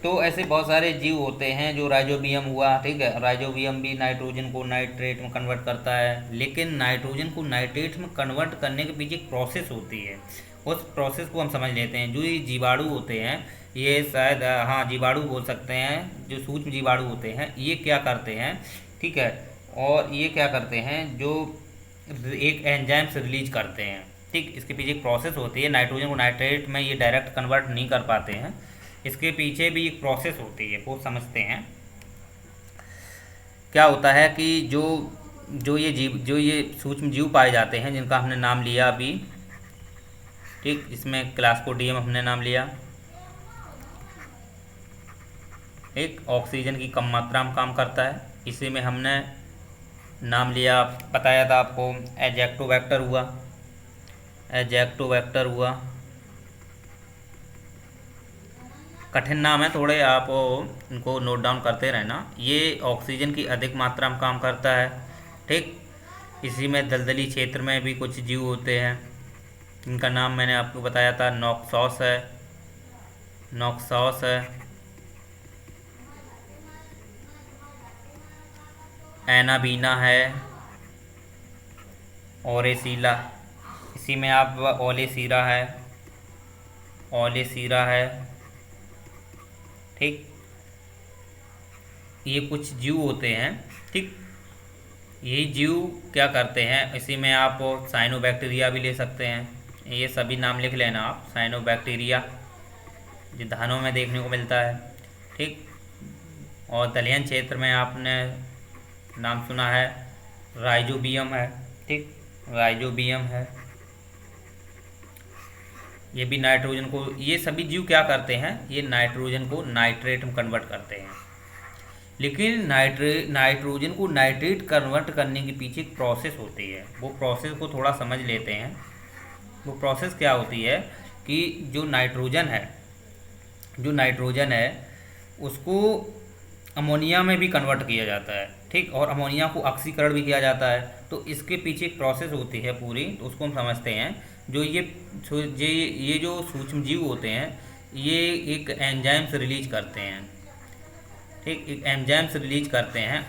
तो ऐसे बहुत सारे जीव होते हैं, जो राइजोबियम हुआ, ठीक है, राइजोबियम भी नाइट्रोजन को नाइट्रेट में कन्वर्ट करता है, लेकिन नाइट्रोजन को नाइट्रेट में कन्वर्ट करने के पीछे एक प्रोसेस होती है, उस प्रोसेस को हम समझ लेते हैं। जो ये जीवाणु होते हैं, ये शायद हाँ जीवाणु बोल सकते हैं, जो सूक्ष्म जीवाणु होते हैं, ये क्या करते हैं, ठीक है, और ये क्या करते हैं, जो एक एंजाइम्स रिलीज करते हैं, ठीक, इसके पीछे एक प्रोसेस होती है। नाइट्रोजन को नाइट्रेट में ये डायरेक्ट कन्वर्ट नहीं कर पाते हैं, इसके पीछे भी एक प्रोसेस होती है, वो समझते हैं। क्या होता है कि जो ये सूक्ष्म जीव पाए जाते हैं, जिनका हमने नाम लिया अभी, ठीक, इसमें क्लास्पोडियम हमने नाम लिया, एक ऑक्सीजन की कम मात्रा में काम करता है, इसी में हमने नाम लिया, बताया था आपको, एजेक्टोबैक्टर हुआ, कठिन नाम है थोड़े, आप इनको नोट डाउन करते रहना। ये ऑक्सीजन की अधिक मात्रा में काम करता है, ठीक, इसी में दलदली क्षेत्र में भी कुछ जीव होते हैं, इनका नाम मैंने आपको बताया था, नॉक्सॉस है, एनाबीना है, ओरेसीला, इसी में आप ओलेसीरा है, ठीक, ये कुछ जीव होते हैं, ठीक, यही जीव क्या करते हैं, इसी में आप साइनोबैक्टीरिया भी ले सकते हैं, ये सभी नाम लिख लेना आप, साइनोबैक्टीरिया जो धानों में देखने को मिलता है, ठीक, और दलहन क्षेत्र में आपने नाम सुना है राइजोबियम है, ठीक, राइजोबियम है, ये भी नाइट्रोजन को, ये सभी जीव क्या करते हैं, ये नाइट्रोजन को नाइट्रेट में कन्वर्ट करते हैं। लेकिन नाइट्रोजन को नाइट्रेट कन्वर्ट करने के पीछे एक प्रोसेस होती है, वो प्रोसेस को थोड़ा समझ लेते हैं। वो प्रोसेस क्या होती है कि जो नाइट्रोजन है उसको अमोनिया में भी कन्वर्ट किया जाता है, ठीक, और अमोनिया को ऑक्सीकरण भी किया जाता है, तो इसके पीछे एक प्रोसेस होती है पूरी, तो उसको हम समझते हैं। जो ये जो सूक्ष्म जीव होते हैं, ये एक एंजाइम्स रिलीज करते हैं, ठीक, एक एंजाइम्स रिलीज करते हैं,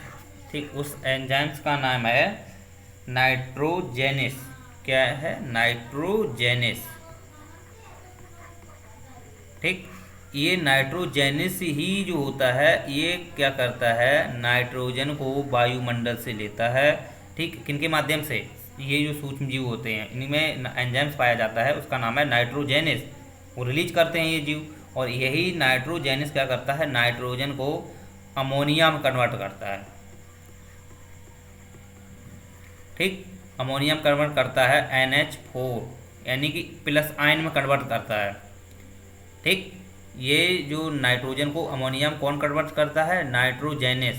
ठीक, उस एंजाइम्स का नाम है नाइट्रोजेनेस। क्या है, नाइट्रोजेनेस, ठीक, ये नाइट्रोजेनेस ही जो होता है, ये क्या करता है, नाइट्रोजन को वायुमंडल से लेता है, ठीक, किनके माध्यम से, ये जो सूक्ष्म जीव होते हैं इनमें एंजाइम्स पाया जाता है, उसका नाम है नाइट्रोजेनेस, वो रिलीज करते हैं ये जीव, और यही नाइट्रोजेनेस क्या करता है, नाइट्रोजन को अमोनिया में कन्वर्ट करता है, ठीक, अमोनिया में कन्वर्ट करता है, NH4 यानी कि प्लस आयन में कन्वर्ट करता है, ठीक, ये जो नाइट्रोजन को अमोनिया में कौन कन्वर्ट करता है, नाइट्रोजेनेस,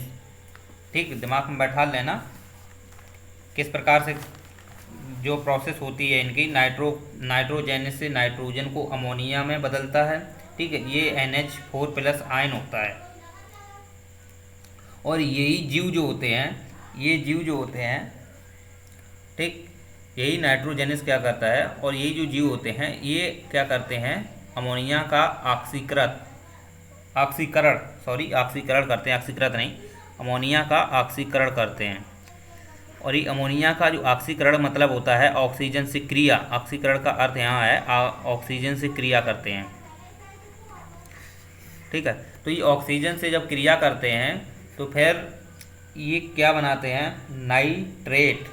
ठीक, दिमाग में बैठा लेना किस प्रकार से जो प्रोसेस होती है इनकी, नाइट्रोजेनेस से नाइट्रोजन को अमोनिया में बदलता है, ठीक है, ये NH4 प्लस आयन होता है, और यही जीव जो होते हैं, ठीक, यही नाइट्रोजेनेस क्या करता है, और यही जो जीव होते हैं ये क्या करते हैं, अमोनिया का ऑक्सीकरण करते हैं, ऑक्सीकृत नहीं, अमोनिया का ऑक्सीकरण करते हैं। और ये अमोनिया का जो ऑक्सीकरण मतलब होता है ऑक्सीजन से क्रिया, ऑक्सीकरण का अर्थ यहाँ है ऑक्सीजन से क्रिया करते हैं, ठीक है। तो ये ऑक्सीजन से जब क्रिया करते हैं तो फिर ये क्या बनाते हैं, नाइट्रेट,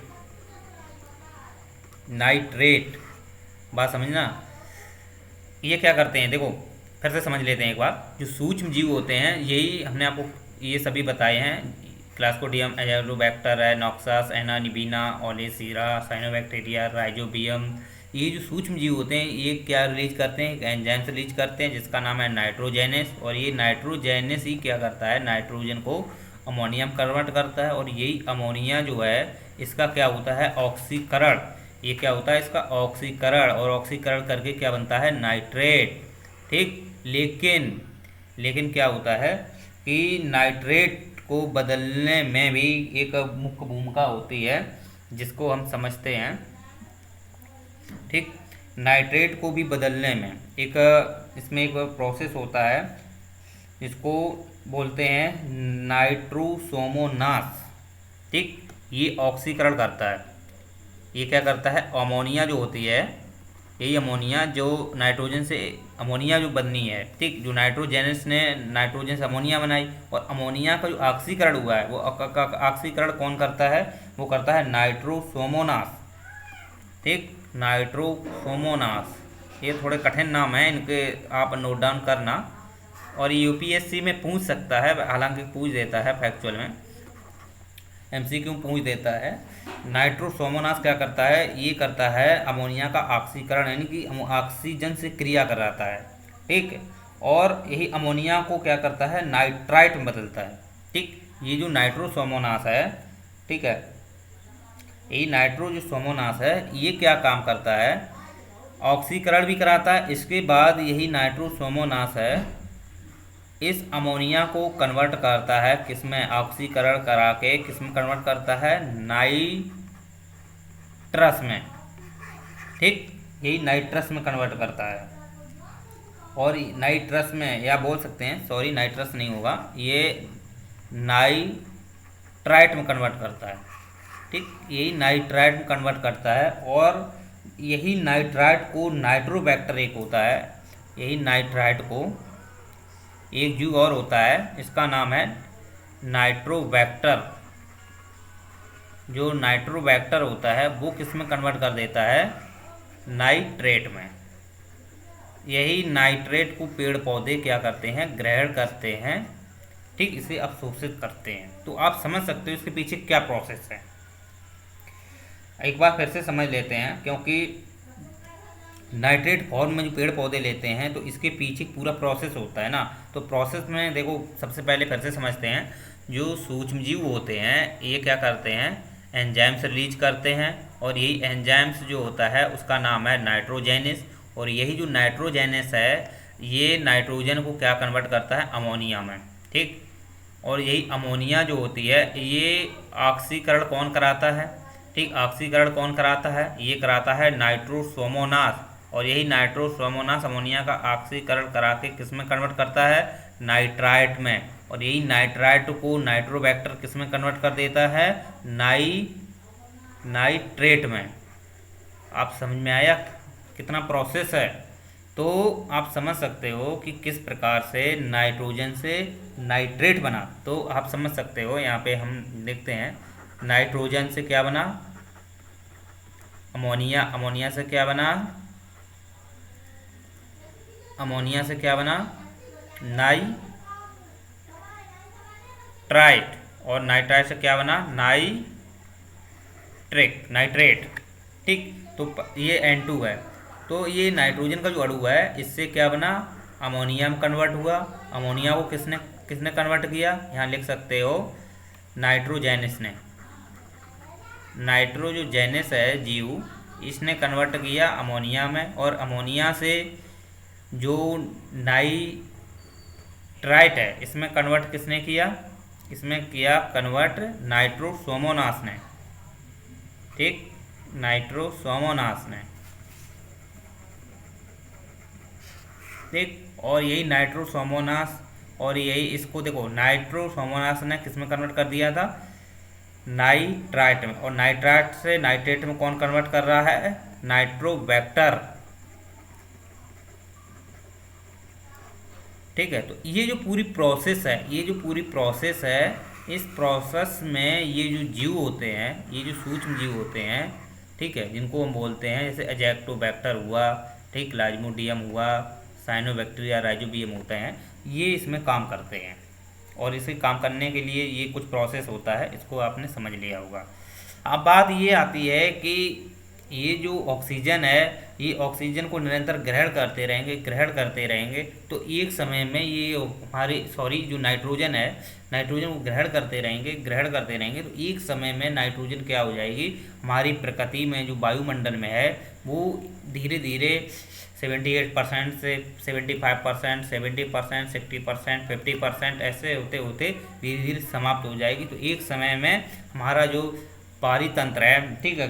नाइट्रेट, बात समझना। ये क्या करते हैं, देखो फिर से समझ लेते हैं एक बार। जो सूक्ष्म जीव होते हैं, यही हमने आपको ये सभी बताए हैं, क्लास्कोडियम, एजाइलोबैक्टर है, नॉक्सास, एनानिबीना, ओलेसीरा, साइनोबैक्टीरिया, राइजोबियम, ये जो सूक्ष्म जीव होते हैं ये क्या रिलीज करते हैं, एक एंजाइम से रिलीज करते हैं जिसका नाम है नाइट्रोजेनेस। और ये नाइट्रोजेनेस ही क्या करता है, नाइट्रोजन को अमोनिया में कन्वर्ट करता है। और यही अमोनिया जो है इसका क्या होता है, ऑक्सीकरण, ये क्या होता है इसका ऑक्सीकरण, और ऑक्सीकरण करके क्या बनता है, नाइट्रेट, ठीक। लेकिन क्या होता है कि नाइट्रेट को बदलने में भी एक मुख्य भूमिका होती है जिसको हम समझते हैं, ठीक। नाइट्रेट को भी बदलने में इसमें एक प्रोसेस होता है जिसको बोलते हैं नाइट्रोसोमोनास, ठीक। ये ऑक्सीकरण करता है, ये क्या करता है, अमोनिया जो होती है, यही अमोनिया जो नाइट्रोजन से अमोनिया जो बननी है, ठीक, जो नाइट्रोजेनस ने नाइट्रोजन से अमोनिया बनाई, और अमोनिया का जो ऑक्सीकरण हुआ है वो ऑक्सीकरण कौन करता है, वो करता है नाइट्रोसोमोनास, ठीक, नाइट्रोसोमोनास। ये थोड़े कठिन नाम हैं, इनके आप नोट डाउन करना, और यूपीएससी में पूछ सकता है, हालांकि पूछ देता है फैक्चुअल में, एमसीक्यू पूछ देता है। नाइट्रोसोमोनास क्या करता है, ये करता है अमोनिया का ऑक्सीकरण, यानी कि ऑक्सीजन से क्रिया कराता है, ठीक है। और यही अमोनिया को क्या करता है, नाइट्राइट में बदलता है, ठीक। ये जो नाइट्रोसोमोनास है, ठीक है, यही नाइट्रो जो सोमोनास है ये क्या काम करता है, ऑक्सीकरण भी कराता है। इसके बाद यही नाइट्रोसोमोनास है इस अमोनिया को कन्वर्ट करता है किसमें, ऑक्सीकरण करा के किसमें कन्वर्ट करता है, नाइट्रस में, ठीक, यही नाइट्रस में कन्वर्ट करता है। और नाइट्रस में, या बोल सकते हैं, सॉरी नाइट्रस नहीं होगा, ये नाइट्राइट में कन्वर्ट करता है, ठीक, यही नाइट्राइट में कन्वर्ट करता है। और यही नाइट्राइट को नाइट्रोबैक्टर एक होता है, यही नाइट्राइट को एक जीव और होता है, इसका नाम है नाइट्रोबैक्टर। जो नाइट्रोबैक्टर होता है वो किस में कन्वर्ट कर देता है, नाइट्रेट में। यही नाइट्रेट को पेड़ पौधे क्या करते हैं, ग्रहण करते हैं, ठीक, इसे अवशोषित करते हैं। तो आप समझ सकते हो इसके पीछे क्या प्रोसेस है। एक बार फिर से समझ लेते हैं, क्योंकि नाइट्रेट फॉर्म में जो पेड़ पौधे लेते हैं तो इसके पीछे पूरा प्रोसेस होता है ना। तो प्रोसेस में देखो, सबसे पहले फिर से समझते हैं, जो सूक्ष्मजीव होते हैं ये क्या करते हैं, एंजाइम्स रिलीज करते हैं, और यही एंजाइम्स जो होता है उसका नाम है नाइट्रोजेनेस। और यही जो नाइट्रोजेनेस है ये नाइट्रोजन को क्या कन्वर्ट करता है, अमोनिया में, ठीक। और यही अमोनिया जो होती है ये ऑक्सीकरण कौन कराता है, ठीक, ऑक्सीकरण कौन कराता है, ये कराता है नाइट्रोसोमोनास। और यही नाइट्रोसोमोनास अमोनिया का ऑक्सीकरण करा के किस में कन्वर्ट करता है, नाइट्राइट में। और यही नाइट्राइट को नाइट्रोबैक्टर किस में कन्वर्ट कर देता है, नाइट्रेट में। आप समझ में आया कितना प्रोसेस है। तो आप समझ सकते हो कि किस प्रकार से नाइट्रोजन से नाइट्रेट बना। तो आप समझ सकते हो, यहाँ पे हम देखते हैं, नाइट्रोजन से क्या बना, अमोनिया, अमोनिया से क्या बना, अमोनिया से क्या बना, नाइट्राइट, और नाइट्राइट से क्या बना, नाइट्रेट, ठीक। तो ये N2 है, तो ये नाइट्रोजन का जो अणु है इससे क्या बना, अमोनिया में कन्वर्ट हुआ। अमोनिया को किसने कन्वर्ट किया, यहाँ लिख सकते हो नाइट्रोजेनस ने, नाइट्रोजेनस है जीव, इसने कन्वर्ट किया अमोनिया में। और अमोनिया से जो नाइट्राइट है इसमें कन्वर्ट किसने किया, इसमें किया कन्वर्ट नाइट्रोसोमोनास ने, ठीक, नाइट्रोसोमोनास ने, ठीक। और यही नाइट्रोसोमोनास, और यही इसको देखो, नाइट्रोसोमोनास ने किस में कन्वर्ट कर दिया था, नाइट्राइट में, और नाइट्राइट से नाइट्रेट में कौन कन्वर्ट कर रहा है? नाइट्रोबैक्टर। ठीक है, तो ये जो पूरी प्रोसेस है, इस प्रोसेस में ये जो जीव होते हैं, ये जो सूक्ष्म जीव होते हैं, ठीक है, जिनको हम बोलते हैं जैसे एजैक्टोबैक्टर हुआ, ठीक, प्लाज्मोडियम हुआ, साइनोबैक्टीरिया, राइजोबियम होते हैं, ये इसमें काम करते हैं। और इसे काम करने के लिए ये कुछ प्रोसेस होता है, इसको आपने समझ लिया होगा। अब बात ये आती है कि ये जो ऑक्सीजन है, ये ऑक्सीजन को निरंतर ग्रहण करते रहेंगे, तो एक समय में ये हमारे जो नाइट्रोजन है, नाइट्रोजन को ग्रहण करते रहेंगे, तो एक समय में नाइट्रोजन क्या हो जाएगी, हमारी प्रकृति में जो वायुमंडल में है वो धीरे धीरे 78% से 75%, 70%, 60%, 50% ऐसे होते होते धीरे धीरे समाप्त हो जाएगी। तो एक समय में हमारा जो पारितंत्र है, ठीक है,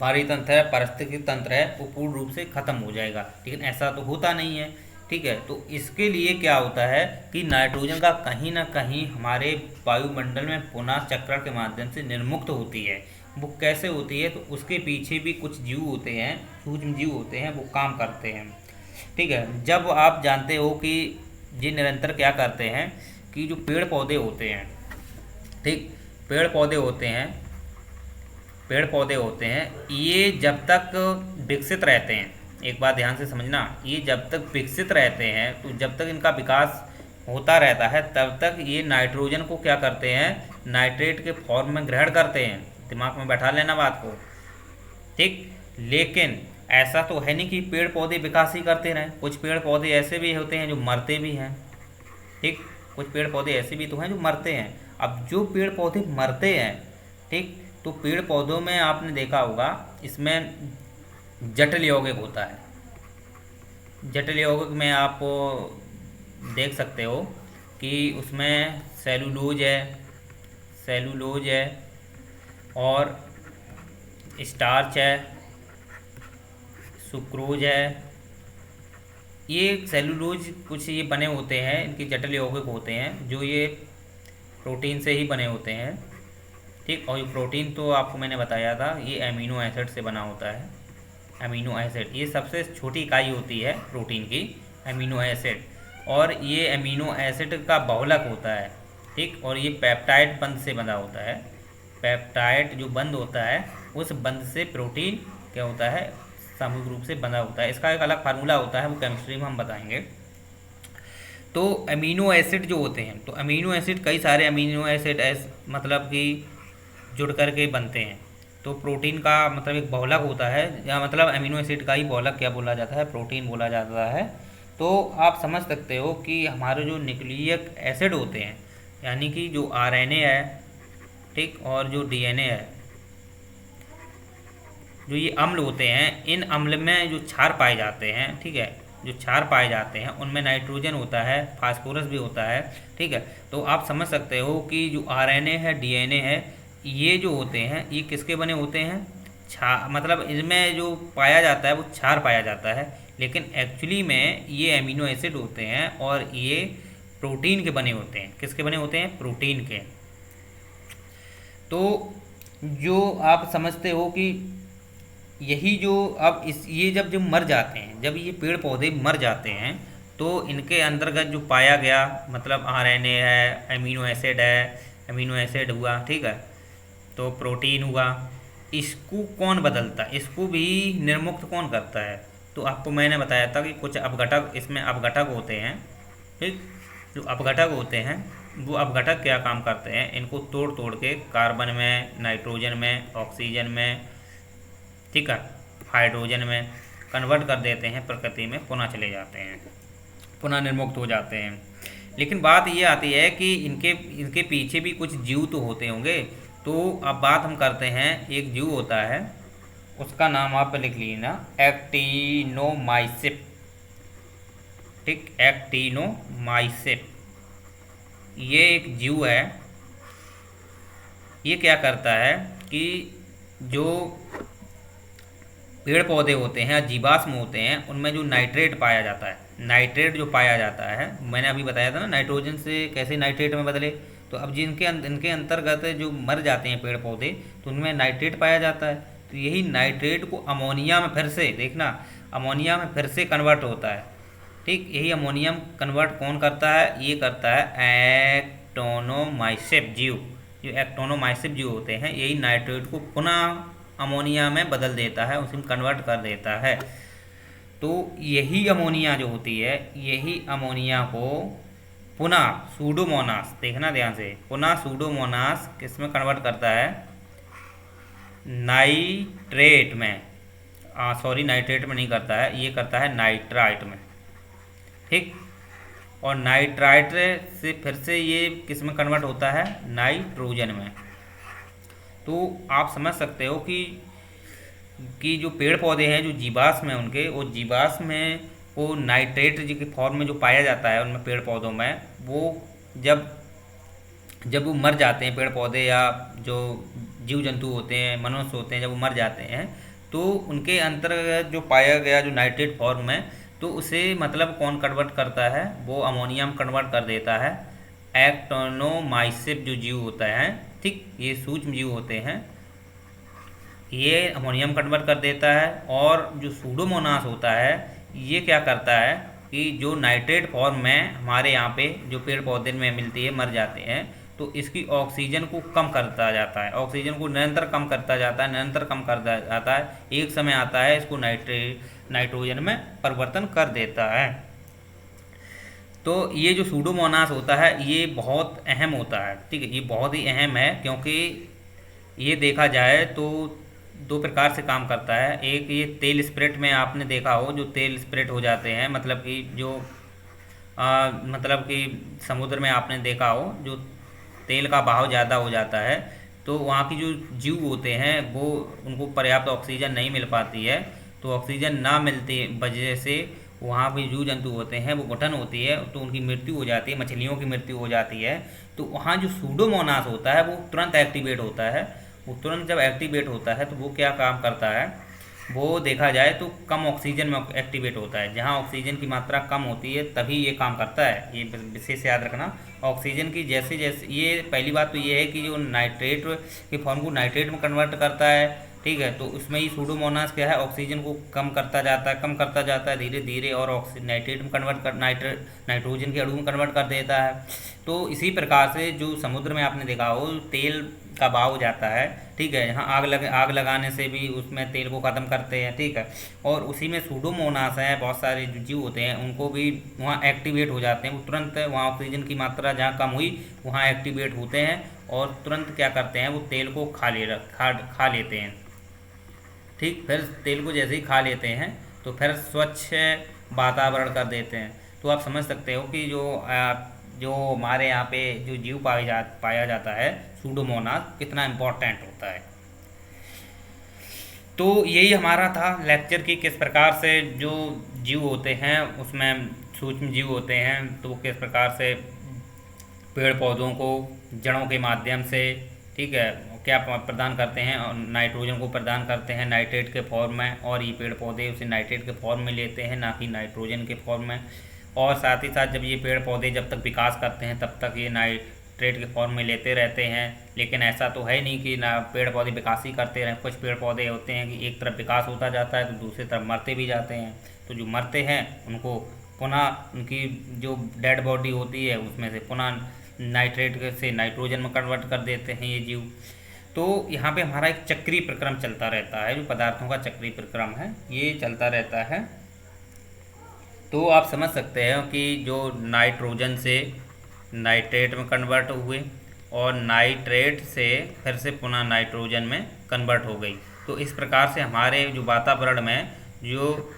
पारिस्थितिकी तंत्र है, वो पूर्ण रूप से खत्म हो जाएगा। लेकिन ऐसा तो होता नहीं है, ठीक है। तो इसके लिए क्या होता है कि नाइट्रोजन का कहीं ना कहीं हमारे वायुमंडल में पुनः चक्रण के माध्यम से निर्मुक्त होती है। वो कैसे होती है? तो उसके पीछे भी कुछ जीव होते हैं, सूक्ष्म जीव होते हैं, वो काम करते हैं, ठीक है। जब आप जानते हो कि ये निरंतर क्या करते हैं कि जो पेड़ पौधे होते हैं, ठीक, पेड़ पौधे होते हैं, ये जब तक विकसित रहते हैं, एक बात ध्यान से समझना, ये जब तक विकसित रहते हैं, तो जब तक इनका विकास होता रहता है, तब तक ये नाइट्रोजन को क्या करते हैं, नाइट्रेट के फॉर्म में ग्रहण करते हैं। दिमाग में बैठा लेना बात को, ठीक। लेकिन ऐसा तो है नहीं कि पेड़ पौधे विकास ही करते रहें। कुछ पेड़ पौधे ऐसे भी होते हैं जो मरते भी हैं, ठीक, कुछ पेड़ पौधे ऐसे भी तो हैं जो मरते हैं। अब जो पेड़ पौधे मरते हैं, ठीक, तो पेड़ पौधों में आपने देखा होगा, इसमें जटिल यौगिक होता है। जटिल यौगिक में आप देख सकते हो कि उसमें सेलुलोज है और स्टार्च है, सुक्रोज है। ये सेलुलोज कुछ ये बने होते हैं, इनके जटिल यौगिक होते हैं, जो ये प्रोटीन से ही बने होते हैं, ठीक। और ये प्रोटीन तो आपको मैंने बताया था, ये अमीनो एसिड से बना होता है। अमीनो एसिड ये सबसे छोटी इकाई होती है प्रोटीन की, अमीनो एसिड। और ये अमीनो एसिड का बहुलक होता है, ठीक। और ये पेप्टाइड बंध से बना होता है। पेप्टाइड जो बंध होता है, उस बंध से प्रोटीन क्या होता है, सामूहिक रूप से बना होता है। इसका एक अलग फार्मूला होता है, वो केमिस्ट्री में हम बताएंगे। तो अमीनो एसिड जो होते हैं, तो अमीनो एसिड कई सारे अमीनो एसिड मतलब कि जुड़ करके बनते हैं। तो प्रोटीन का मतलब एक बहुलक होता है, या मतलब अमीनो एसिड का ही बहुलक क्या बोला जाता है, प्रोटीन बोला जाता है। तो आप समझ सकते हो कि हमारे जो न्यूक्लिक एसिड होते हैं, यानी कि जो आरएनए है, ठीक, और जो डीएनए है, जो ये अम्ल होते हैं, इन अम्ल में जो क्षार पाए जाते हैं, ठीक है, जो क्षार पाए जाते हैं उनमें नाइट्रोजन होता है, फास्फोरस भी होता है, ठीक है। तो आप समझ सकते हो कि जो आरएनए है, डीएनए है, ये जो होते हैं, ये किसके बने होते हैं, मतलब इनमें जो पाया जाता है वो क्षार पाया जाता है, लेकिन एक्चुअली में ये अमीनो एसिड होते हैं और ये प्रोटीन के बने होते हैं। किसके बने होते हैं? प्रोटीन के। तो जो आप समझते हो कि यही जो अब ये जब मर जाते हैं, जब ये पेड़ पौधे मर जाते हैं, तो इनके अंतर्गत जो पाया गया, मतलब आरएनए है, अमीनो एसिड हुआ, ठीक है, तो प्रोटीन हुआ, इसको कौन बदलता है, इसको भी निर्मुक्त कौन करता है? तो आपको मैंने बताया था कि कुछ अपघटक, इसमें अपघटक होते हैं, ठीक। जो अपघटक होते हैं, वो अपघटक क्या काम करते हैं, इनको तोड़ तोड़ के कार्बन में, नाइट्रोजन में, ऑक्सीजन में, ठीक है, हाइड्रोजन में कन्वर्ट कर देते हैं, प्रकृति में पुनः चले जाते हैं, पुनः निर्मुक्त हो जाते हैं। लेकिन बात ये आती है कि इनके पीछे भी कुछ जीव तो होते होंगे। तो अब बात हम करते हैं, एक जीव होता है, उसका नाम आप लिख लीजिए, एक्टिनोमाइसिस, ठीक, एक्टिनोमाइसिस। ये एक जीव है। ये क्या करता है कि जो पेड़ पौधे होते हैं, जीवाश्म होते हैं, उनमें जो नाइट्रेट पाया जाता है, नाइट्रेट जो पाया जाता है, मैंने अभी बताया था ना नाइट्रोजन से कैसे नाइट्रेट में बदले, तो तो अब जिनके इनके अंतर्गत जो मर जाते हैं पेड़ पौधे तो उनमें नाइट्रेट पाया जाता है। तो यही नाइट्रेट को अमोनिया में फिर से देखना, अमोनिया में फिर से कन्वर्ट होता है। ठीक, यही अमोनियम कन्वर्ट कौन करता है? ये करता है एक्टोनोमाइसिव जीव। जो एक्टोनोमाइसिव जीव होते हैं यही नाइट्रेट को पुनः अमोनिया में बदल देता है, उसमें कन्वर्ट कर देता है। तो यही अमोनिया जो होती है, यही अमोनिया को पुनः सूडोमोनास, देखना ध्यान से, पुनः सूडोमोनास किस में कन्वर्ट करता है? नाइट्रेट में। सॉरी, नाइट्रेट में नहीं करता है, ये करता है नाइट्राइट में। ठीक, और नाइट्राइट से फिर से ये किस में कन्वर्ट होता है? नाइट्रोजन में। तो आप समझ सकते हो कि जो पेड़ पौधे हैं, जो जीवाश्म है उनके, वो जीवाश्म में वो नाइट्रेट जी के फॉर्म में जो पाया जाता है उनमें पेड़ पौधों में, वो जब वो मर जाते हैं पेड़ पौधे या जो जीव जंतु होते हैं, मनुष्य होते हैं, जब वो मर जाते हैं तो उनके अंतर्गत जो पाया गया जो नाइट्रेट फॉर्म में, तो उसे मतलब कौन कन्वर्ट करता है? वो अमोनियम कन्वर्ट कर देता है। एक्टोनोमाइसिव जो जीव होता है, ठीक, ये सूक्ष्म जीव होते हैं, ये अमोनियम कन्वर्ट कर देता है। और जो सूडोमोनास होता है ये क्या करता है कि जो नाइट्रेट फॉर्म में हमारे यहाँ पे जो पेड़ पौधे में मिलती है, मर जाते हैं, तो इसकी ऑक्सीजन को कम करता जाता है, ऑक्सीजन को निरंतर कम करता जाता है, निरंतर कम करता जाता है। एक समय आता है इसको नाइट्रोजन में परिवर्तन कर देता है। तो ये जो सूडोमोनास होता है ये बहुत अहम होता है। ठीक है, ये बहुत ही अहम है, क्योंकि ये देखा जाए तो दो प्रकार से काम करता है। एक ये तेल स्प्रेट में आपने देखा हो, जो तेल स्प्रेट हो जाते हैं, मतलब कि जो मतलब कि समुद्र में आपने देखा हो जो तेल का बहाव ज़्यादा हो जाता है, तो वहाँ की जो जीव होते हैं वो उनको पर्याप्त ऑक्सीजन नहीं मिल पाती है। तो ऑक्सीजन ना मिलते वजह से वहाँ पे जीव जंतु होते हैं वो घुटन होती है, तो उनकी मृत्यु हो जाती है, मछलियों की मृत्यु हो जाती है। तो वहाँ जो सूडोमोनास होता है वो तुरंत एक्टिवेट होता है। वो तुरंत जब एक्टिवेट होता है तो वो क्या काम करता है? वो देखा जाए तो कम ऑक्सीजन में एक्टिवेट होता है। जहाँ ऑक्सीजन की मात्रा कम होती है तभी ये काम करता है, ये विशेष याद रखना। ऑक्सीजन की जैसे जैसे, ये पहली बात तो ये है कि जो नाइट्रेट के फॉर्म को नाइट्रेट में कन्वर्ट करता है, ठीक है, तो उसमें ही सूडोमोनास क्या है, ऑक्सीजन को कम करता जाता है, कम करता जाता है धीरे धीरे, और नाइट्रेट में कन्वर्ट कर नाइट्रोजन के अणु में कन्वर्ट कर देता है। तो इसी प्रकार से जो समुद्र में आपने देखा हो तेल का बहाव हो जाता है, ठीक है, यहाँ आग लगाने से भी उसमें तेल को ख़त्म करते हैं, ठीक है, और उसी में सूडोमोनास हैं, बहुत सारे जो जीव होते हैं उनको भी वहाँ एक्टिवेट हो जाते हैं। वो तुरंत वहाँ ऑक्सीजन की मात्रा जहाँ कम हुई वहाँ एक्टिवेट होते हैं और तुरंत क्या करते हैं, वो तेल को खा लेते हैं। ठीक, फिर तेल को जैसे ही खा लेते हैं तो फिर स्वच्छ वातावरण कर देते हैं। तो आप समझ सकते हो कि जो हमारे यहाँ पे जो जीव पाया जाता है सूडोमोनास कितना इम्पोर्टेंट होता है। तो यही हमारा था लेक्चर की किस प्रकार से जो जीव होते हैं उसमें सूक्ष्म जीव होते हैं, तो वो किस प्रकार से पेड़ पौधों को जड़ों के माध्यम से, ठीक है, क्या प्रदान करते हैं, और नाइट्रोजन को प्रदान करते हैं नाइट्रेट के फॉर्म में, और ये पेड़ पौधे उसे नाइट्रेट के फॉर्म में लेते हैं, ना कि नाइट्रोजन के फॉर्म में। और साथ ही साथ जब ये पेड़ पौधे जब तक विकास करते हैं तब तक ये नाइट्रेट के फॉर्म में लेते रहते हैं। लेकिन ऐसा तो है नहीं कि ना पेड़ पौधे विकास ही करते रहें। कुछ पेड़ पौधे होते हैं कि एक तरफ विकास होता जाता है तो दूसरी तरफ मरते भी जाते हैं। तो जो मरते हैं उनको पुनः उनकी जो डेड बॉडी होती है उसमें से पुनः नाइट्रेट से नाइट्रोजन में कन्वर्ट कर देते हैं ये जीव। तो यहाँ पे हमारा एक चक्रीय प्रक्रम चलता रहता है, जो पदार्थों का चक्रीय प्रक्रम है ये चलता रहता है। तो आप समझ सकते हैं कि जो नाइट्रोजन से नाइट्रेट में कन्वर्ट हुए और नाइट्रेट से फिर से पुनः नाइट्रोजन में कन्वर्ट हो गई। तो इस प्रकार से हमारे जो वातावरण में जो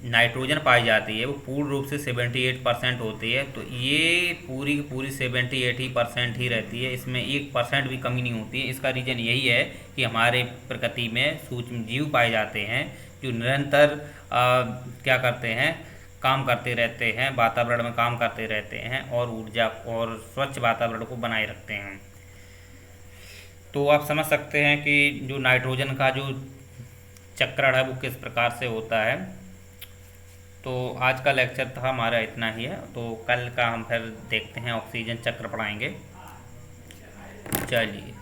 नाइट्रोजन पाई जाती है वो पूर्ण रूप से 78% होती है। तो ये पूरी की पूरी 78% ही रहती है, इसमें 1% भी कमी नहीं होती है। इसका रीज़न यही है कि हमारे प्रकृति में सूक्ष्म जीव पाए जाते हैं जो निरंतर क्या करते हैं, काम करते रहते हैं, वातावरण में काम करते रहते हैं और ऊर्जा और स्वच्छ वातावरण को बनाए रखते हैं। तो आप समझ सकते हैं कि जो नाइट्रोजन का जो चक्रण है वो किस प्रकार से होता है। तो आज का लेक्चर था हमारा इतना ही है, तो कल का हम फिर देखते हैं ऑक्सीजन चक्र पढ़ाएंगे। चलिए।